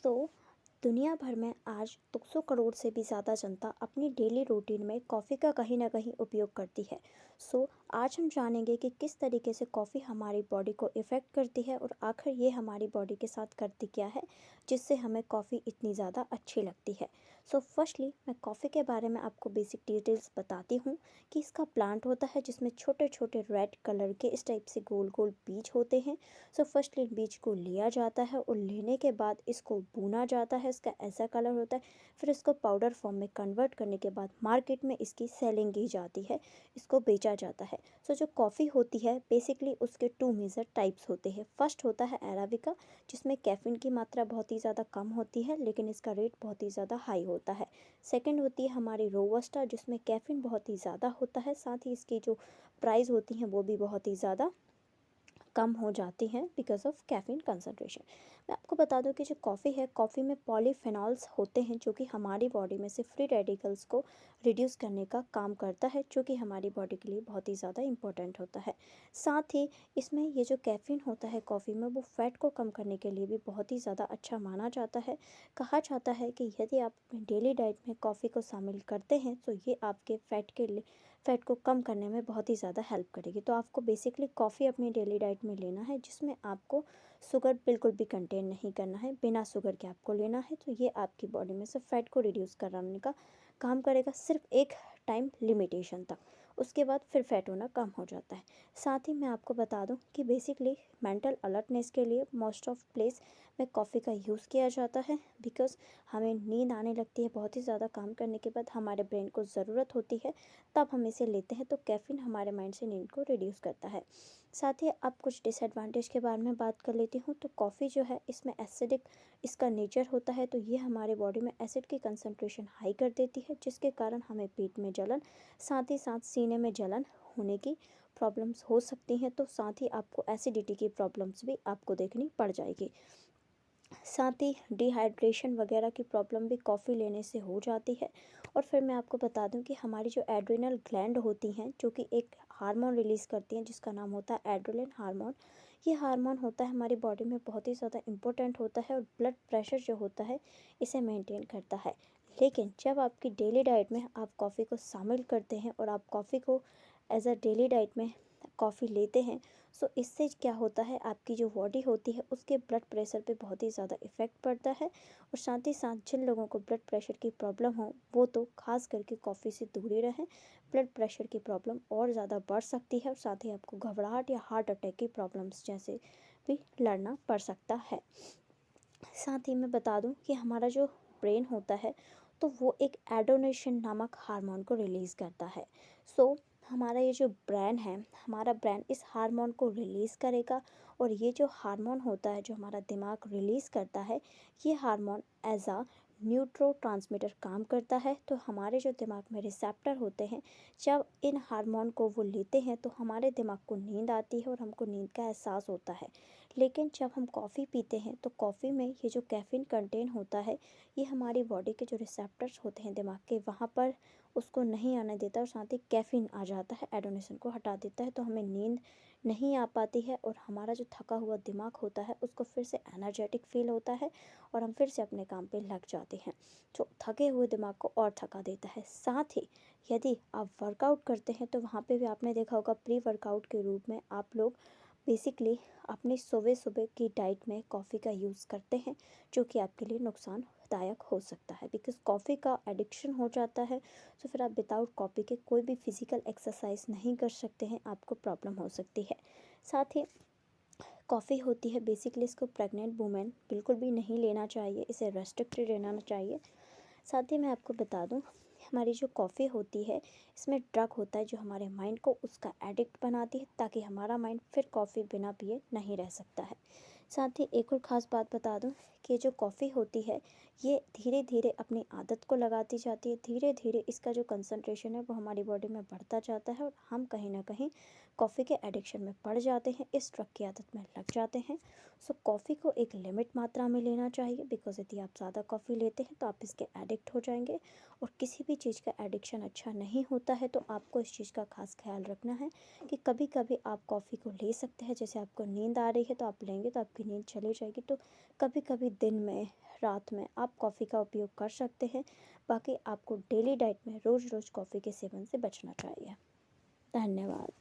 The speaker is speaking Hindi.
सो दुनिया भर में आज 200 करोड़ से भी ज़्यादा जनता अपनी डेली रूटीन में कॉफ़ी का कहीं ना कहीं उपयोग करती है। आज हम जानेंगे कि किस तरीके से कॉफ़ी हमारी बॉडी को इफ़ेक्ट करती है और आखिर ये हमारी बॉडी के साथ करती क्या है जिससे हमें कॉफ़ी इतनी ज़्यादा अच्छी लगती है। फर्स्टली मैं कॉफ़ी के बारे में आपको बेसिक डिटेल्स बताती हूँ कि इसका प्लांट होता है जिसमें छोटे छोटे रेड कलर के इस टाइप से गोल गोल बीज होते हैं। फर्स्टली बीज को लिया जाता है और लेने के बाद इसको भूना जाता है, इसका ऐसा कलर होता है। फिर इसको पाउडर फॉर्म में कन्वर्ट करने के बाद मार्केट में इसकी सेलिंग की जाती है, इसको बेचा जाता है। जो कॉफ़ी होती है बेसिकली उसके टू मेजर टाइप्स होते हैं। फर्स्ट होता है अराबिका, जिसमें कैफीन की मात्रा बहुत ही ज़्यादा कम होती है लेकिन इसका रेट बहुत ही ज़्यादा हाई होता है। सेकंड होती है हमारी रोबस्टा, जिसमें कैफीन बहुत ही ज़्यादा होता है, साथ ही इसकी जो प्राइस होती हैं वो भी बहुत ही ज़्यादा कम हो जाती हैं बिकॉज ऑफ कैफीन कंसंट्रेशन। मैं आपको बता दूं कि जो कॉफ़ी है, कॉफ़ी में पॉलीफेनॉल्स होते हैं जो कि हमारी बॉडी में से फ्री रेडिकल्स को रिड्यूस करने का काम करता है, जो कि हमारी बॉडी के लिए बहुत ही ज़्यादा इंपॉर्टेंट होता है। साथ ही इसमें ये जो कैफ़ीन होता है कॉफ़ी में, वो फैट को कम करने के लिए भी बहुत ही ज़्यादा अच्छा माना जाता है। कहा जाता है कि यदि आप अपनी डेली डाइट में कॉफ़ी को शामिल करते हैं तो ये आपके फ़ैट को कम करने में बहुत ही ज़्यादा हेल्प करेगी। तो आपको बेसिकली कॉफ़ी अपनी डेली डाइट में लेना है जिसमें आपको शुगर बिल्कुल भी कंटेन नहीं करना है, बिना शुगर के आपको लेना है। तो ये आपकी बॉडी में से फ़ैट को रिड्यूस कराने का काम करेगा, सिर्फ एक टाइम लिमिटेशन तक। उसके बाद फिर फैट होना कम हो जाता है। साथ ही मैं आपको बता दूं कि बेसिकली मेंटल अलर्टनेस के लिए मोस्ट ऑफ प्लेस में कॉफ़ी का यूज़ किया जाता है, बिकॉज़ हमें नींद आने लगती है बहुत ही ज़्यादा काम करने के बाद, हमारे ब्रेन को ज़रूरत होती है, तब हम इसे लेते हैं। तो कैफ़ीन हमारे माइंड से नींद को रिड्यूस करता है। साथ ही अब कुछ डिसएडवांटेज के बारे में बात कर लेती हूँ। तो कॉफ़ी जो है इसमें एसिडिक इसका नेचर होता है, तो ये हमारे बॉडी में एसिड की कंसंट्रेशन हाई कर देती है, जिसके कारण हमें पेट में जलन, साथ ही साथ सीने में जलन होने की प्रॉब्लम्स हो सकती हैं। तो साथ ही आपको एसिडिटी की प्रॉब्लम्स भी आपको देखनी पड़ जाएगी। साथ ही डिहाइड्रेशन वगैरह की प्रॉब्लम भी कॉफ़ी लेने से हो जाती है। और फिर मैं आपको बता दूं कि हमारी जो एड्रिनल ग्लैंड होती हैं, जो कि एक हार्मोन रिलीज़ करती हैं जिसका नाम होता है एड्रेनलिन हार्मोन। ये हार्मोन होता है हमारी बॉडी में बहुत ही ज़्यादा इंपॉर्टेंट होता है और ब्लड प्रेशर जो होता है इसे मेंटेन करता है। लेकिन जब आपकी डेली डाइट में आप कॉफ़ी को शामिल करते हैं और आप कॉफ़ी को एज अ डेली डाइट में कॉफ़ी लेते हैं, इससे क्या होता है, आपकी जो बॉडी होती है उसके ब्लड प्रेशर पे बहुत ही ज़्यादा इफ़ेक्ट पड़ता है। और साथ ही साथ जिन लोगों को ब्लड प्रेशर की प्रॉब्लम हो वो तो खास करके कॉफ़ी से दूर ही रहें। ब्लड प्रेशर की प्रॉब्लम और ज़्यादा बढ़ सकती है और साथ ही आपको घबराहट या हार्ट अटैक की प्रॉब्लम्स जैसे भी लड़ना पड़ सकता है। साथ ही मैं बता दूं कि हमारा जो ब्रेन होता है तो वो एक एडोनेशन नामक हार्मोन को रिलीज़ करता है। हमारा ये जो ब्रेन है, हमारा ब्रेन इस हार्मोन को रिलीज़ करेगा। और ये जो हार्मोन होता है जो हमारा दिमाग रिलीज़ करता है, ये हार्मोन एज अ न्यूरोट्रांसमीटर काम करता है। तो हमारे जो दिमाग में रिसेप्टर होते हैं, जब इन हार्मोन को वो लेते हैं तो हमारे दिमाग को नींद आती है और हमको नींद का एहसास होता है। लेकिन जब हम कॉफ़ी पीते हैं तो कॉफ़ी में ये जो कैफ़ीन कंटेन होता है, ये हमारी बॉडी के जो रिसेप्टर्स होते हैं दिमाग के, वहाँ पर उसको नहीं आने देता और साथ ही कैफ़ीन आ जाता है, एडोनेशन को हटा देता है। तो हमें नींद नहीं आ पाती है और हमारा जो थका हुआ दिमाग होता है उसको फिर से एनर्जेटिक फील होता है और हम फिर से अपने काम पे लग जाते हैं, जो थके हुए दिमाग को और थका देता है। साथ ही यदि आप वर्कआउट करते हैं तो वहाँ पे भी आपने देखा होगा, प्री वर्कआउट के रूप में आप लोग बेसिकली अपनी सुबह सुबह की डाइट में कॉफ़ी का यूज़ करते हैं, जो कि आपके लिए नुकसानदायक हो सकता है। बिकॉज़ कॉफ़ी का एडिक्शन हो जाता है, तो फिर आप विदाउट कॉफ़ी के कोई भी फिज़िकल एक्सरसाइज नहीं कर सकते हैं, आपको प्रॉब्लम हो सकती है। साथ ही कॉफ़ी होती है बेसिकली, इसको प्रेग्नेंट वुमेन बिल्कुल भी नहीं लेना चाहिए, इसे रेस्ट्रिक्टेड रहना चाहिए। साथ ही मैं आपको बता दूं, हमारी जो कॉफ़ी होती है इसमें ड्रग होता है जो हमारे माइंड को उसका एडिक्ट बनाती है, ताकि हमारा माइंड फिर कॉफ़ी बिना पिए नहीं रह सकता है। साथ ही एक और ख़ास बात बता दूं कि जो कॉफ़ी होती है ये धीरे धीरे अपनी आदत को लगाती जाती है, धीरे धीरे इसका जो कंसंट्रेशन है वो हमारी बॉडी में बढ़ता जाता है और हम कहीं ना कहीं कॉफ़ी के एडिक्शन में पड़ जाते हैं, इस ड्रग की आदत में लग जाते हैं। कॉफ़ी को एक लिमिट मात्रा में लेना चाहिए, बिकॉज़ यदि आप ज़्यादा कॉफ़ी लेते हैं तो आप इसके एडिक्ट हो जाएंगे और किसी भी चीज़ का एडिक्शन अच्छा नहीं होता है। तो आपको इस चीज़ का खास ख्याल रखना है कि कभी कभी आप कॉफ़ी को ले सकते हैं, जैसे आपको नींद आ रही है तो आप लेंगे तो आपकी आपकी नींद चली जाएगी। तो कभी कभी दिन में, रात में आप कॉफ़ी का उपयोग कर सकते हैं। बाकी आपको डेली डाइट में रोज़ रोज़ कॉफ़ी के सेवन से बचना चाहिए। धन्यवाद।